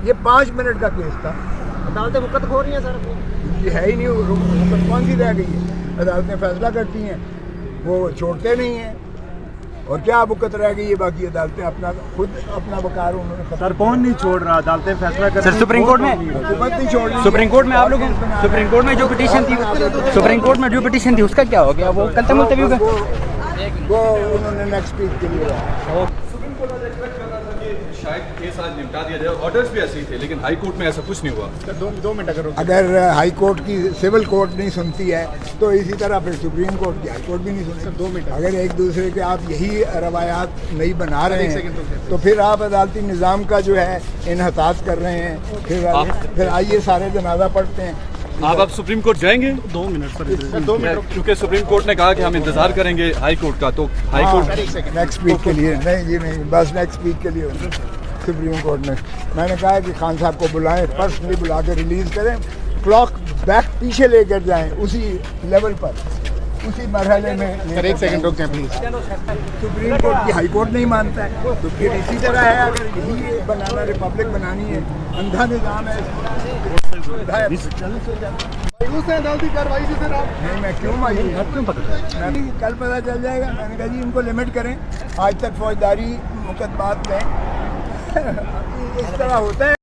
یہ 5 منٹ کا کیس تھا. عدالتیں وقت کھو رہی ہیں سر. یہ ہے ہی نہیں, حکومت کون سی رہ گئی ہے؟ عدالتیں فیصلہ کرتی ہیں, وہ چھوڑتے نہیں ہیں. اور کیا وقت رہ گئی ہے؟ باقی عدالتیں اپنا خود اپنا وقار انہوں نے ختم. سر کون نہیں چھوڑ رہا؟ عدالتیں فیصلہ کر. سر سپریم کورٹ میں حکومت نہیں چھوڑ رہی. سپریم کورٹ میں آپ لوگوں سپریم کورٹ میں جو پٹیشن تھی سپریم کورٹ میں جو پٹیشن تھی اس کا کیا ہو گیا؟ وہ کل تک ملتوی ہو گیا. وہ انہوں نے نیکسٹ ویک کے لیے شاید کیس آج نمٹا دیا جائے. آرڈرز بھی ایسے ہی تھے لیکن ہائی کورٹ میں ایسا کچھ نہیں ہوا. دو منٹ اگر اگر ہائی کورٹ کی سول کورٹ نہیں سنتی ہے تو اسی طرح پھر سپریم کورٹ کی ہائی کورٹ بھی نہیں سنتی. 2 منٹ اگر ایک دوسرے کے آپ یہی روایات نہیں بنا رہے ہیں تو پھر آپ عدالتی نظام کا جو ہے انحطاط کر رہے ہیں. پھر آئیے سارے جنازہ پڑھتے ہیں. آپ سپریم کورٹ جائیں گے؟ 2 منٹ سر 2 منٹ کیونکہ سپریم کورٹ نے کہا کہ ہم انتظار کریں گے ہائی کورٹ کا, تو ہائی کورٹ نیکسٹ ویک کے لیے نہیں جی نہیں, بس نیکسٹ ویک کے لیے سپریم کورٹ میں نے کہا کہ خان صاحب کو بلائیں, پرسنلی بلا کے ریلیز کریں, کلاک بیک پیچھے لے کر جائیں اسی لیول پر, اسی مرحلے میں. سر 1 سیکنڈ رک جائیں پلیز. سپریم کورٹ کی ہائی کورٹ نہیں مانتا ہے تو پھر اسی طرح ہے. اگر یہی بنانا ریپبلک بنانی ہے, اندھا نظام ہے. عدالتی کاروائی سے سر آپ نہیں, میں کیوں مایوس؟ کل پتہ چل جائے گا. میں نے کہا جی ان کو لمٹ کریں. آج تک فوجداری مقدمات میں اس طرح ہوتا ہے.